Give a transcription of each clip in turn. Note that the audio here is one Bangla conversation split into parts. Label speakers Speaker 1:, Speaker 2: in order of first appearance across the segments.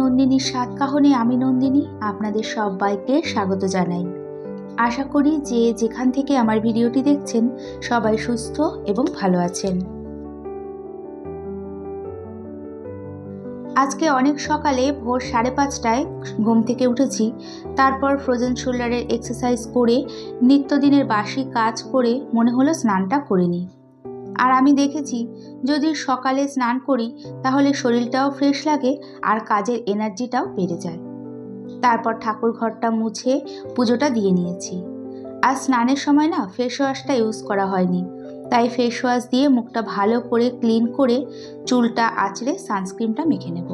Speaker 1: নন্দিনীর সাতকাহনে আমি নন্দিনী আপনাদের সবাইকে স্বাগত জানাই। আশা করি যে যেখান থেকে আমার ভিডিওটি দেখছেন সবাই সুস্থ এবং ভালো আছেন। আজকে অনেক সকালে ভোর 5:30টায় ঘুম থেকে উঠেছি। তারপর ফ্রোজেন শোল্ডারের এক্সারসাইজ করে নিত্যদিনের বাসি কাজ করে মনে হলো স্নানটা করে নিই। আর আমি দেখেছি যদি সকালে স্নান করি তাহলে শরীরটাও ফ্রেশ লাগে আর কাজের এনার্জিটাও বেড়ে যায়। তারপর ঠাকুর ঘরটা মুছে পুজোটা দিয়ে নিয়েছি। আর স্নানের সময় না ফেস ওয়াশটা ইউজ করা হয়নি, তাই ফেস ওয়াশ দিয়ে মুখটা ভালো করে ক্লিন করে চুলটা আঁচড়ে সানস্ক্রিনটা মেখে নেব।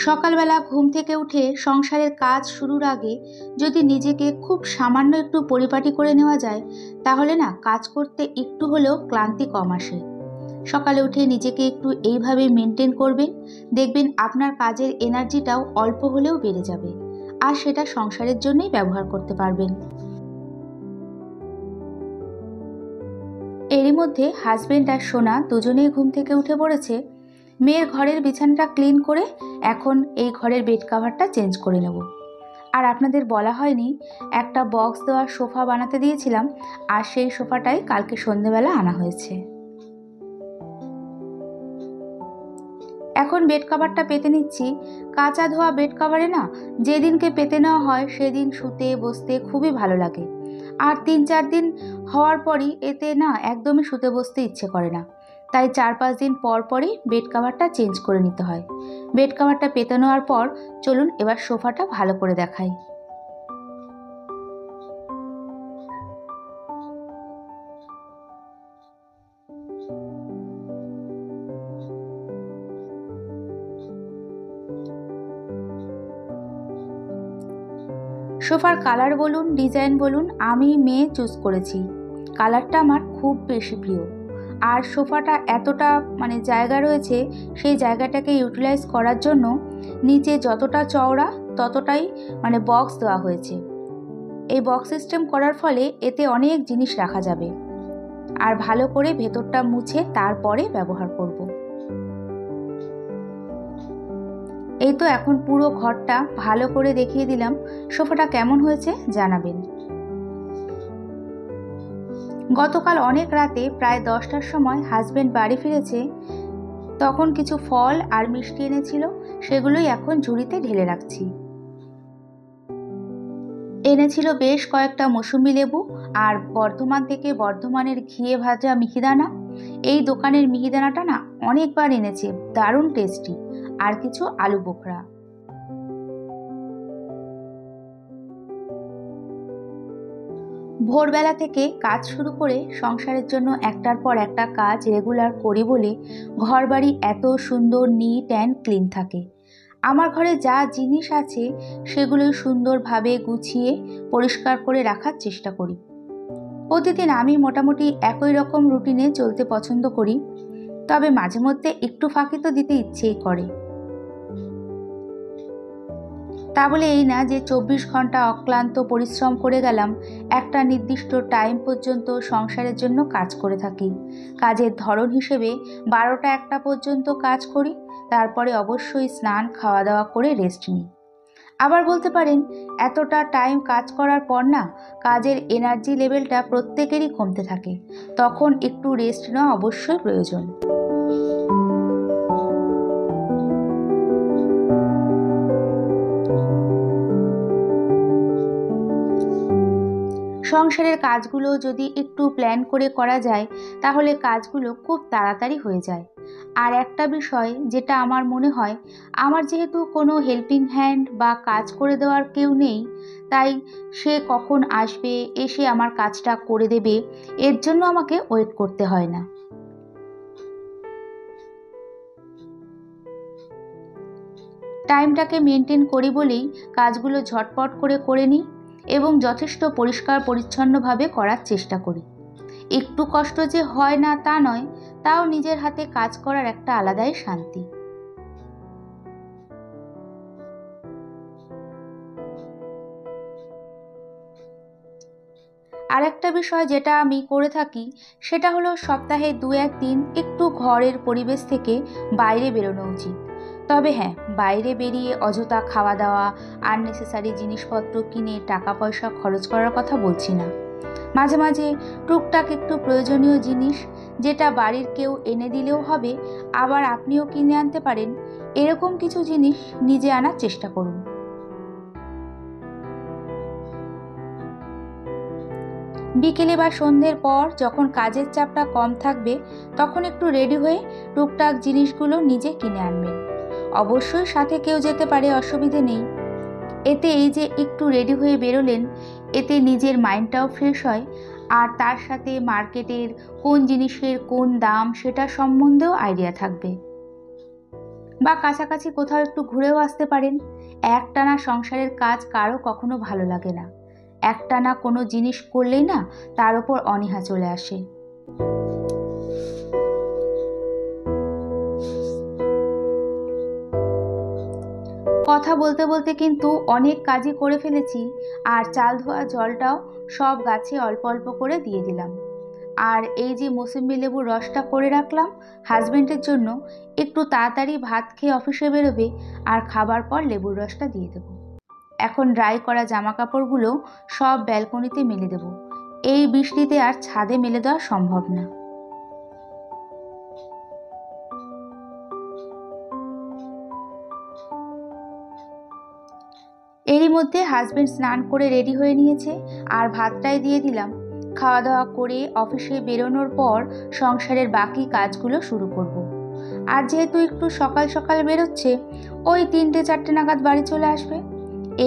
Speaker 1: সকালবেলা ঘুম থেকে উঠে সংসারের কাজ শুরুর আগে যদি নিজেকে খুব সামান্য একটু পরিপাটি করে নেওয়া যায় তাহলে না কাজ করতে একটু হলেও ক্লান্তি কম আসে। সকালে উঠে নিজেকে একটু এইভাবে মেনটেন করবেন, দেখবেন আপনার কাজের এনার্জিটাও অল্প হলেও বেড়ে যাবে আর সেটা সংসারের জন্যই ব্যবহার করতে পারবেন। এরই মধ্যে হাজবেন্ড আর সোনা দুজনেই ঘুম থেকে উঠে পড়েছে। মেয়ের ঘরের বিছানাটা ক্লিন করে এখন এই ঘরের বেড কাভারটা চেঞ্জ করে নেব। আর আপনাদের বলা হয়নি, একটা বক্স দেওয়া সোফা বানাতে দিয়েছিলাম আর সেই সোফাটাই কালকে সন্ধেবেলা আনা হয়েছে। এখন বেড কাভারটা পেতে নিচ্ছি। কাঁচা ধোয়া বেড কাভারে না যেদিনকে পেতে নেওয়া হয় সেদিন শুতে বসতে খুবই ভালো লাগে, আর 3-4 দিন হওয়ার পরই এতে না একদমই শুতে বসতে ইচ্ছে করে না, তাই 4-5 দিন পর পরই বেড কাভারটা চেঞ্জ করে নিতে হয়। বেড কাভারটা পেতে নেওয়ার পর চলুন এবার সোফাটা ভালো করে দেখাই। সোফার কালার বলুন ডিজাইন বলুন আমি মেয়ে চুজ করেছি। কালারটা আমার খুব বেশি প্রিয়, আর সোফাটা এতটা জায়গা রয়েছে, সেই জায়গাটাকে ইউটিলাইজ করার জন্য নিচে যতটা চওড়া ততটাই বক্স দেওয়া হয়েছে। এই বক্স সিস্টেম করার ফলে এতে অনেক জিনিস রাখা যাবে, আর ভালো করে ভেতরটা মুছে তারপরে ব্যবহার করব। এই তো এখন পুরো ঘরটা ভালো করে দেখিয়ে দিলাম। সোফাটা কেমন হয়েছে জানাবেন। গতকাল অনেক রাতে প্রায় 10টার সময় হাজবেন্ড বাড়ি ফিরেছে। তখন কিছু ফল আর মিষ্টি এনেছিল, সেগুলোই এখন ঝুড়িতে ঢেলে রাখছি। এনেছিল বেশ কয়েকটা মৌসুমী লেবু আর বর্ধমান থেকে বর্ধমানের ঘিয়ে ভাজা মিহিদানা। এই দোকানের মিহিদানাটা না অনেকবার এনেছে, দারুণ টেস্টি। আর কিছু আলু বোখরা। ভোরবেলা থেকে কাজ শুরু করে সংসারের জন্য একটার পর একটা কাজ রেগুলার করি বলে ঘরবাড়ি এত সুন্দর নিট অ্যান্ড ক্লিন থাকে। আমার ঘরে যা জিনিস আছে সেগুলোই সুন্দরভাবে গুছিয়ে পরিষ্কার করে রাখার চেষ্টা করি। প্রতিদিন আমি মোটামুটি একই রকম রুটিনে চলতে পছন্দ করি, তবে মাঝে মধ্যে একটু ফাঁকি তো দিতে ইচ্ছেই করে। তা বলে এই না যে 24 ঘন্টা অক্লান্ত পরিশ্রম করে গেলাম। একটা নির্দিষ্ট টাইম পর্যন্ত সংসারের জন্য কাজ করে থাকি। কাজের ধরন হিসেবে 12টা-1টা পর্যন্ত কাজ করি, তারপরে অবশ্যই স্নান খাওয়া দাওয়া করে রেস্ট নিই। আবার বলতে পারেন এতটা টাইম কাজ করার পর না কাজের এনার্জি লেভেলটা প্রত্যেকেরই কমতে থাকে, তখন একটু রেস্ট নেওয়া অবশ্যই প্রয়োজন। সংসারের কাজগুলো যদি একটু প্ল্যান করে করা যায় তাহলে কাজগুলো খুব তাড়াতাড়ি হয়ে যায়। আর একটা বিষয় যেটা আমার মনে হয়, আমার যেহেতু কোনো হেল্পিং হ্যান্ড বা কাজ করে দেওয়ার কেউ নেই, তাই সে কখন আসবে এসে আমার কাজটা করে দেবে এর জন্য আমাকে ওয়েট করতে হয় না। টাইমটাকে মেনটেন করি বলেই কাজগুলো ঝটপট করে নিই এবং যথেষ্ট পরিষ্কার পরিচ্ছন্নভাবে করার চেষ্টা করি। একটু কষ্ট যে হয় না তা নয়, তাও নিজের হাতে কাজ করার একটা আলাদাই শান্তি। আর আরেকটা বিষয় যেটা আমি করে থাকি সেটা হলো সপ্তাহে 2-1 দিন একটু ঘরের পরিবেশ থেকে বাইরে বেরোনো উচিত। তবে হ্যাঁ, বাইরে বেরিয়ে অযথা খাওয়া দাওয়া, আননেসেসারি জিনিসপত্র কিনে টাকা পয়সা খরচ করার কথা বলছি না। মাঝে মাঝে টুকটাক একটু প্রয়োজনীয় জিনিস যেটা বাড়ির কেউ এনে দিলেও হবে, আবার আপনিও কিনে আনতে পারেন, এরকম কিছু জিনিস নিজে আনার চেষ্টা করুন। বিকেলে বা সন্ধ্যের পর যখন কাজের চাপটা কম থাকবে তখন একটু রেডি হয়ে টুকটাক জিনিসগুলো নিজে কিনে আনবেন। অবশ্যই সাথে কেউ যেতে পারে, অসুবিধে নেই। এতে এই যে একটু রেডি হয়ে বেরোলেন, এতে নিজের মাইন্ডটাও ফ্রেশ হয়, আর তার সাথে মার্কেটের কোন জিনিসের কোন দাম সেটা সম্বন্ধেও আইডিয়া থাকবে। বা কাছাকাছি কোথাও একটু ঘুরেও আসতে পারেন। একটানা সংসারের কাজ কারো কখনো ভালো লাগে না। একটানা কোনো জিনিস করলেই না তার উপর অনীহা চলে আসে। কথা বলতে বলতে কিন্তু অনেক কাজই করে ফেলেছি, আর চাল ধোয়া জলটাও সব গাছে অল্প অল্প করে দিয়ে দিলাম। আর এই যে মৌসুমী লেবুর রসটা করে রাখলাম হাজবেন্ডের জন্য, একটু তাড়াতাড়ি ভাত খেয়ে অফিসে বেরোবে, আর খাবার পর লেবুর রসটা দিয়ে দেবো। এখন ড্রাই করা জামা কাপড়গুলো সব ব্যালকনিতে মেলে দেব। এই বৃষ্টিতে আর ছাদে মেলে দেওয়া সম্ভব না। এরই মধ্যে হাজবেন্ড স্নান করে রেডি হয়ে নিয়েছে, আর ভাতটাই দিয়ে দিলাম। খাওয়া দাওয়া করে অফিসে বেরোনোর পর সংসারের বাকি কাজগুলো শুরু করব। আর যেহেতু একটু সকাল সকাল বেরোচ্ছে, ওই 3-4 নাগাদ বাড়ি চলে আসবে।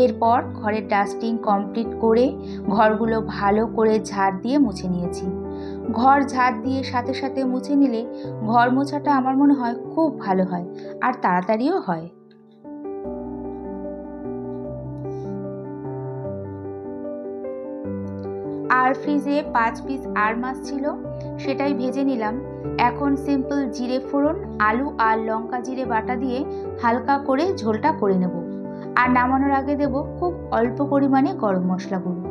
Speaker 1: এরপর ঘরের ডাস্টিং কমপ্লিট করে ঘরগুলো ভালো করে ঝাড় দিয়ে মুছে নিয়েছি। ঘর ঝাড় দিয়ে সাথে সাথে মুছে নিলে ঘর মোছাটা আমার মনে হয় খুব ভালো হয়, আর তাড়াতাড়িও হয়। আর ফ্রিজে 5 পিস আর মাছ ছিল, সেটাই ভেজে নিলাম। এখন সিম্পল জিরে ফোড়ন, আলু আর লঙ্কা জিরে বাটা দিয়ে হালকা করে ঝোলটা করে নেব। আর নামানোর আগে দেব খুব অল্প পরিমাণে গরম মশলা গুঁড়ো।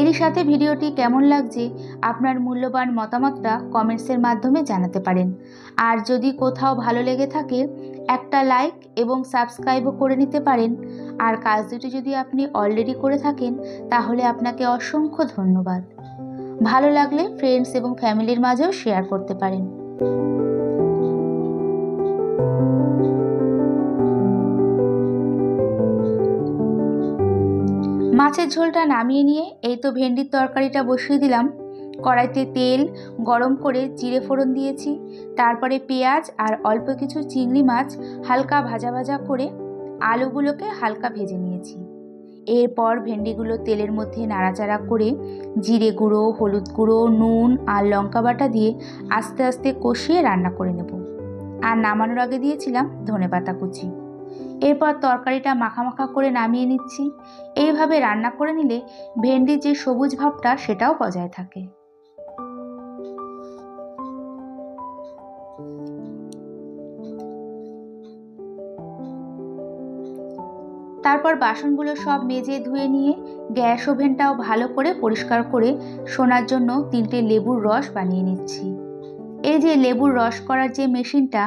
Speaker 1: এরই সাথে ভিডিওটি কেমন লাগছে আপনার মূল্যবান মতামতটা কমেন্টসের মাধ্যমে জানাতে পারেন। আর যদি কোথাও ভালো লেগে থাকে একটা লাইক এবং সাবস্ক্রাইবও করে নিতে পারেন। আর কাজ দুটি যদি আপনি অলরেডি করে থাকেন তাহলে আপনাকে অসংখ্য ধন্যবাদ। ভালো লাগলে ফ্রেন্ডস এবং ফ্যামিলির মাঝেও শেয়ার করতে পারেন। মাছের ঝোলটা নামিয়ে নিয়ে এই তো ভেন্ডির তরকারিটা বসিয়ে দিলাম। কড়াইতে তেল গরম করে জিরে ফোড়ন দিয়েছি, তারপরে পেঁয়াজ আর অল্প কিছু চিংড়ি মাছ হালকা ভাজা ভাজা করে আলুগুলোকে হালকা ভেজে নিয়েছি। এরপর ভেন্ডিগুলো তেলের মধ্যে নাড়াচাড়া করে জিরে গুঁড়ো, হলুদ গুঁড়ো, নুন আর লঙ্কা বাটা দিয়ে আস্তে আস্তে কষিয়ে রান্না করে নেব। আর নামানোর আগে দিয়েছিলাম ধনেপাতা কুচি। এরপর তরকারিটা মাখা মাখা করে নামিয়ে নিচ্ছি। এইভাবে রান্না করে নিলে ভেন্ডির যে সবুজ ভাবটা সেটাও বজায় থাকে। তারপর বাসনগুলো সব মেজে ধুয়ে নিয়ে গ্যাস ওভেনটাও ভালো করে পরিষ্কার করে সোনার জন্য 3টে লেবুর রস বানিয়ে নিচ্ছি। এই যে লেবুর রস করার যে মেশিনটা,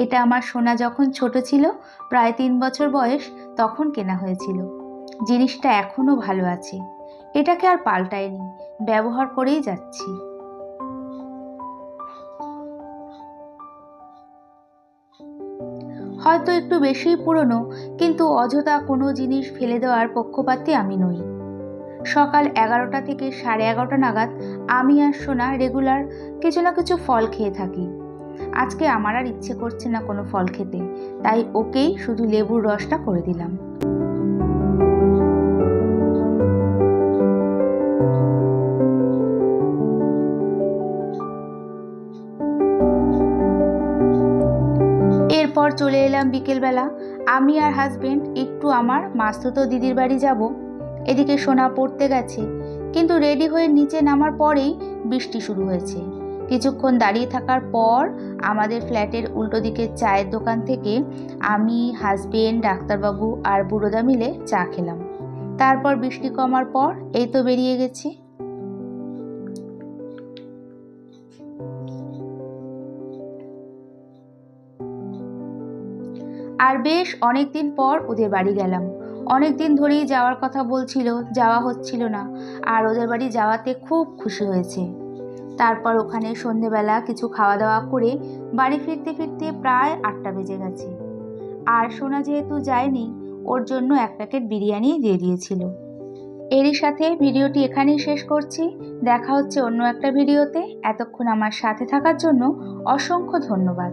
Speaker 1: এটা আমার সোনা যখন ছোট ছিল, প্রায় 3 বছর বয়স, তখন কেনা হয়েছিল। জিনিসটা এখনো ভালো আছে, এটাকে আর পাল্টায়নি, ব্যবহার করেই যাচ্ছি। হয়তো একটু বেশিই পুরনো, কিন্তু অযথা কোনো জিনিস ফেলে দেওয়ার পক্ষপাতী আমি নই। সকাল 11টা থেকে 11:30 নাগাদ আমি আর সোনা রেগুলার কিছু না কিছু ফল খেয়ে থাকি। আজকে আমার আর ইচ্ছে করছে না কোনো ফল খেতে, তাই ওকেই শুধু লেবুর রসটা করে দিলাম। এরপর চলে এলাম বিকেলবেলা। আমি আর হাজবেন্ড একটু আমার মাস্তুতো দিদির বাড়ি যাব। এদিকে সোনা পড়তে গেছে, কিন্তু রেডি হয়ে নিচে নামার পরেই বৃষ্টি শুরু হয়েছে। কিছুক্ষণ দাঁড়িয়ে থাকার পর আমাদের ফ্ল্যাটের উল্টো দিকের চায়ের দোকান থেকে আমি, হাজবেন্ড, ডাক্তারবাবু আর বুড়োদা মিলে চা খেলাম। তারপর বৃষ্টি কমার পর এই তো বেরিয়ে গেছি। আর বেশ অনেকদিন পর ওদের বাড়ি গেলাম। অনেক দিন ধরেই যাওয়ার কথা বলছিল, যাওয়া হচ্ছিল না, আর ওদের বাড়ি যাওয়াতে খুব খুশি হয়েছে। তারপর ওখানে সন্ধেবেলা কিছু খাওয়া দাওয়া করে বাড়ি ফিরতে ফিরতে প্রায় 8টা বেজে গেছে। আর সোনা যেহেতু যায়নি, ওর জন্য 1 প্যাকেট বিরিয়ানি দিয়ে দিয়েছিল। এরই সাথে ভিডিওটি এখানেই শেষ করছি। দেখা হচ্ছে অন্য একটা ভিডিওতে। এতক্ষণ আমার সাথে থাকার জন্য অসংখ্য ধন্যবাদ।